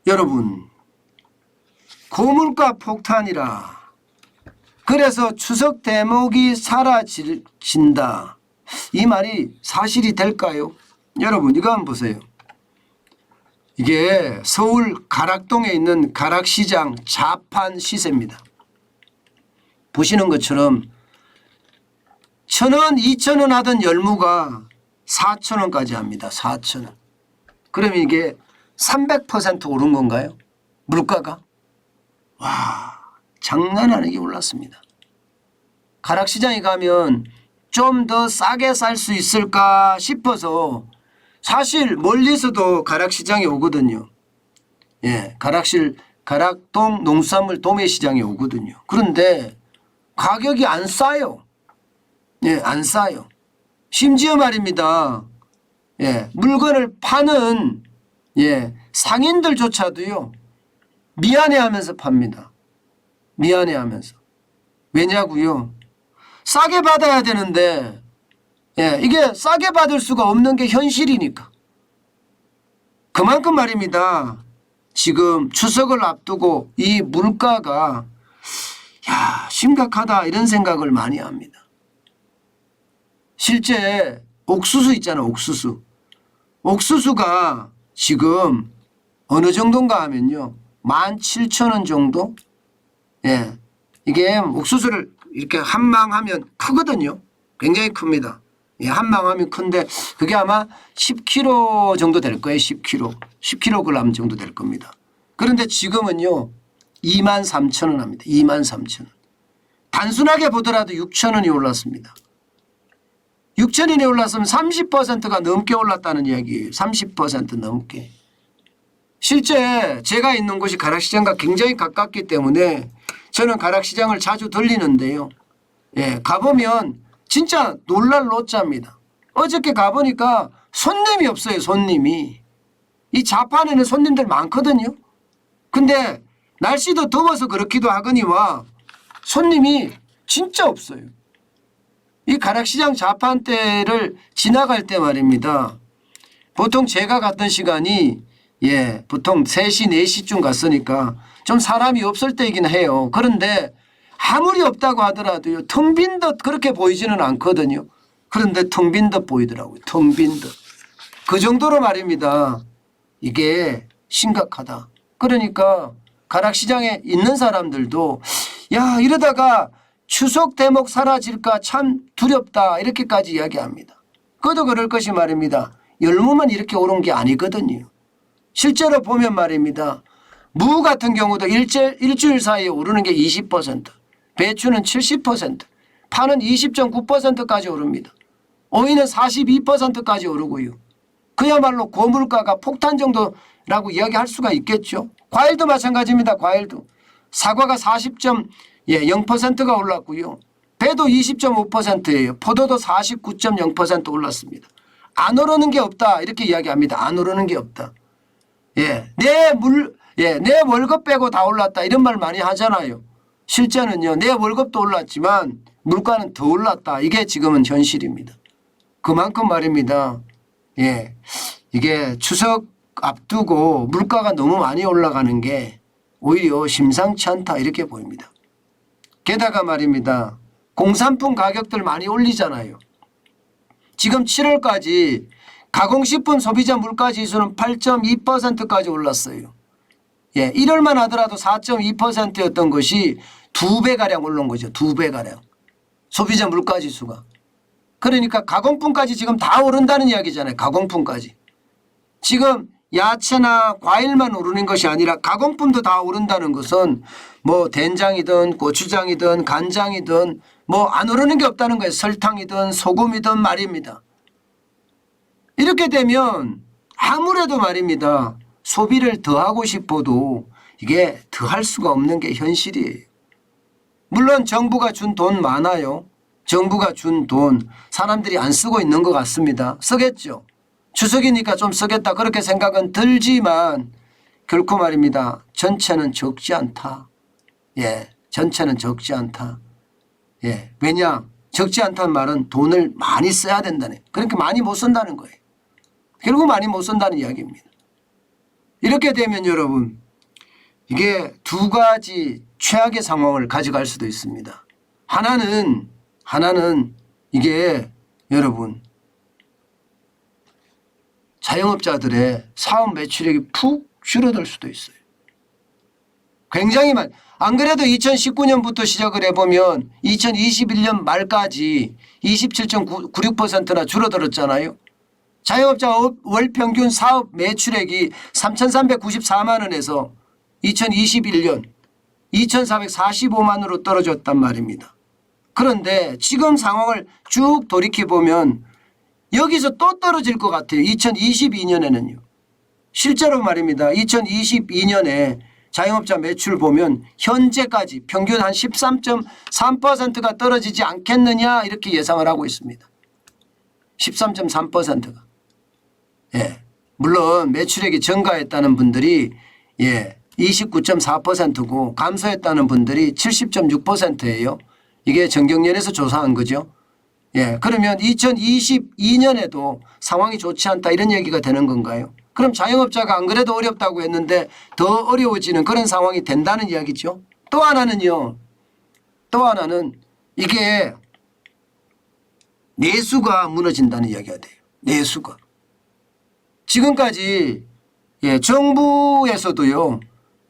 여러분, 고물가 폭탄이라 그래서 추석 대목이 사라진다. 이 말이 사실이 될까요? 여러분 이거 한번 보세요. 이게 서울 가락동에 있는 가락시장 자판 시세입니다. 보시는 것처럼 1,000원, 2,000원 하던 열무가 4,000원까지 합니다. 4,000원. 그러면 이게 300% 오른 건가요? 물가가? 와, 장난 아니게 올랐습니다. 가락시장에 가면 좀 더 싸게 살 수 있을까 싶어서 사실 멀리서도 가락시장에 오거든요. 예, 가락동 농수산물 도매시장에 오거든요. 그런데 가격이 안 싸요. 예, 안 싸요. 심지어 말입니다. 예, 물건을 파는 상인들조차도요. 미안해하면서 팝니다. 미안해하면서. 왜냐고요? 싸게 받아야 되는데 이게 싸게 받을 수가 없는 게 현실이니까. 그만큼 말입니다. 지금 추석을 앞두고 이 물가가 심각하다 이런 생각을 많이 합니다. 실제 옥수수 있잖아요. 옥수수가 지금 어느 정도인가 하면요. 17,000원 정도? 예. 이게 옥수수를 이렇게 한망하면 크거든요. 굉장히 큽니다. 예, 한망하면 큰데 그게 아마 10kg 정도 될 거예요. 10kg 정도 될 겁니다. 그런데 지금은요. 23,000원 합니다. 23,000원. 단순하게 보더라도 6,000원이 올랐습니다. 6,000원이 올랐으면 30%가 넘게 올랐다는 이야기예요. 30% 넘게. 실제 제가 있는 곳이 가락시장과 굉장히 가깝기 때문에 저는 가락시장을 자주 들리는데요. 예, 가보면 진짜 놀랄 노짜입니다. 어저께 가보니까 손님이 없어요. 손님이. 이 자판에는 손님들 많거든요. 근데 날씨도 더워서 그렇기도 하거니와 손님이 진짜 없어요. 이 가락시장 자판대를 지나갈 때 말입니다. 보통 제가 갔던 시간이 보통 3시, 4시쯤 갔으니까 좀 사람이 없을 때이긴 해요. 그런데 아무리 없다고 하더라도요. 텅 빈 듯 그렇게 보이지는 않거든요. 그런데 텅 빈 듯 보이더라고요. 텅 빈 듯. 그 정도로 말입니다. 이게 심각하다. 그러니까 가락시장에 있는 사람들도 야 이러다가 추석 대목 사라질까 참 두렵다 이렇게까지 이야기합니다. 그도 그럴 것이 말입니다. 열무만 이렇게 오른 게 아니거든요. 실제로 보면 말입니다. 무 같은 경우도 일주일 사이에 오르는 게 20%, 배추는 70%, 파는 20.9%까지 오릅니다. 오이는 42%까지 오르고요. 그야말로 고물가가 폭탄 정도라고 이야기할 수가 있겠죠. 과일도 마찬가지입니다. 과일도. 사과가 40.0%가 올랐고요. 배도 20.5%예요. 포도도 49.0% 올랐습니다. 안 오르는 게 없다 이렇게 이야기합니다. 안 오르는 게 없다. 내 월급 빼고 다 올랐다 이런 말 많이 하잖아요. 실제는요. 내 월급도 올랐지만 물가는 더 올랐다. 이게 지금은 현실입니다. 그만큼 말입니다. 이게 추석 앞두고 물가가 너무 많이 올라가는 게 오히려 심상치 않다 이렇게 보입니다. 게다가 말입니다. 공산품 가격들 많이 올리잖아요. 지금 7월까지 가공식품 소비자 물가지수는 8.2%까지 올랐어요. 1월만 하더라도 4.2%였던 것이 2배가량 오른 거죠. 2배가량. 소비자 물가지수가. 그러니까 가공품까지 지금 다 오른다는 이야기잖아요. 가공품까지. 지금 야채나 과일만 오르는 것이 아니라 가공품도 다 오른다는 것은 뭐 된장이든 고추장이든 간장이든 뭐 안 오르는 게 없다는 거예요. 설탕이든 소금이든 말입니다. 이렇게 되면 아무래도 말입니다. 소비를 더 하고 싶어도 이게 더 할 수가 없는 게 현실이에요. 물론 정부가 준 돈 많아요. 정부가 준 돈 사람들이 안 쓰고 있는 것 같습니다. 쓰겠죠. 추석이니까 좀 쓰겠다 그렇게 생각은 들지만 결코 말입니다. 전체는 적지 않다. 전체는 적지 않다. 왜냐? 적지 않다는 말은 돈을 많이 써야 된다네. 그러니까 많이 못 쓴다는 거예요. 결국 많이 못 쓴다는 이야기입니다. 이렇게 되면 여러분 이게 두 가지 최악의 상황을 가져갈 수도 있습니다. 하나는 이게 여러분 자영업자들의 사업 매출액이 푹 줄어들 수도 있어요. 굉장히 안 그래도 2019년부터 시작을 해보면 2021년 말까지 27.96%나 줄어들었잖아요. 자영업자 월 평균 사업 매출액이 3,394만 원에서 2021년 2,445만으로 떨어졌단 말입니다. 그런데 지금 상황을 쭉 돌이켜보면 여기서 또 떨어질 것 같아요. 2022년에는요. 실제로 말입니다. 2022년에 자영업자 매출 보면 현재까지 평균 한 13.3%가 떨어지지 않겠느냐 이렇게 예상을 하고 있습니다. 13.3%가. 예. 물론 매출액이 증가했다는 분들이 29.4%고 감소했다는 분들이 70.6%예요. 이게 정경련에서 조사한 거죠. 예. 그러면 2022년에도 상황이 좋지 않다 이런 얘기가 되는 건가요? 그럼 자영업자가 안 그래도 어렵다고 했는데 더 어려워지는 그런 상황이 된다는 이야기죠. 또 하나는 이게 내수가 무너진다는 이야기가 돼요. 내수가. 지금까지 정부에서도요.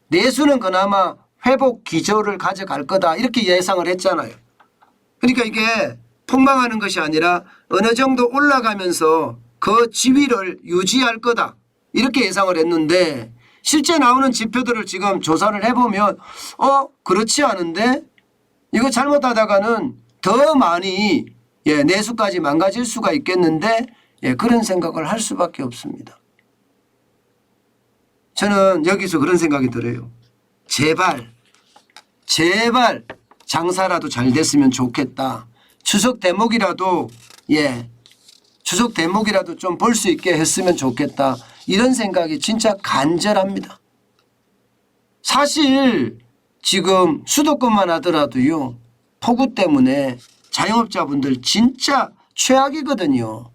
내수는 그나마 회복 기조를 가져갈 거다 이렇게 예상을 했잖아요. 그러니까 이게 폭망하는 것이 아니라 어느 정도 올라가면서 그 지위를 유지할 거다 이렇게 예상을 했는데 실제 나오는 지표들을 지금 조사를 해보면 그렇지 않은데 이거 잘못하다가는 더 많이 내수까지 망가질 수가 있겠는데 그런 생각을 할 수밖에 없습니다. 저는 여기서 그런 생각이 들어요. 제발 장사라도 잘 됐으면 좋겠다. 추석 대목이라도 좀 볼 수 있게 했으면 좋겠다. 이런 생각이 진짜 간절합니다. 사실 지금 수도권만 하더라도요. 폭우 때문에 자영업자분들 진짜 최악이거든요.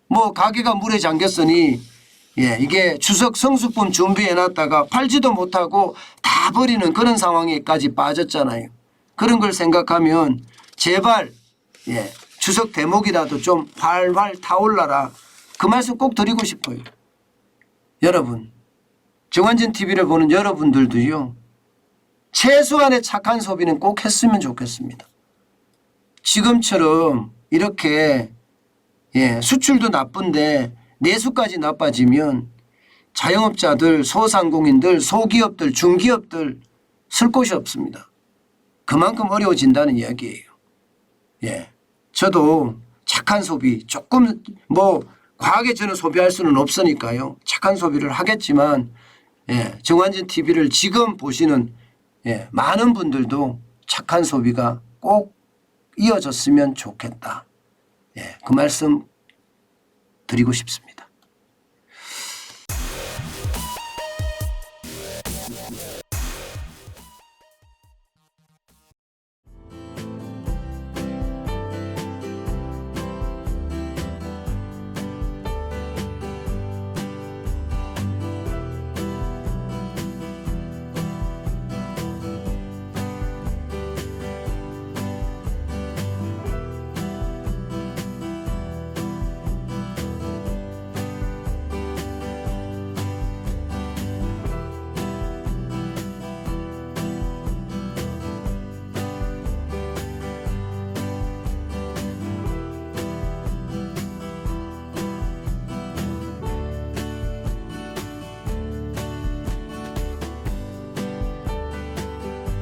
뭐 가게가 물에 잠겼으니 이게 추석 성수품 준비해놨다가 팔지도 못하고 다 버리는 그런 상황에까지 빠졌잖아요. 그런 걸 생각하면 제발 추석 대목이라도 좀 활활 타올라라. 그 말씀 꼭 드리고 싶어요. 여러분 정환진 TV를 보는 여러분들도요. 최소한의 착한 소비는 꼭 했으면 좋겠습니다. 지금처럼 이렇게 수출도 나쁜데 내수까지 나빠지면 자영업자들, 소상공인들, 소기업들, 중기업들 쓸 곳이 없습니다. 그만큼 어려워진다는 이야기예요. 저도 착한 소비 조금 과하게 저는 소비할 수는 없으니까요. 착한 소비를 하겠지만 정환진 TV를 지금 보시는 많은 분들도 착한 소비가 꼭 이어졌으면 좋겠다. 그 말씀 드리고 싶습니다.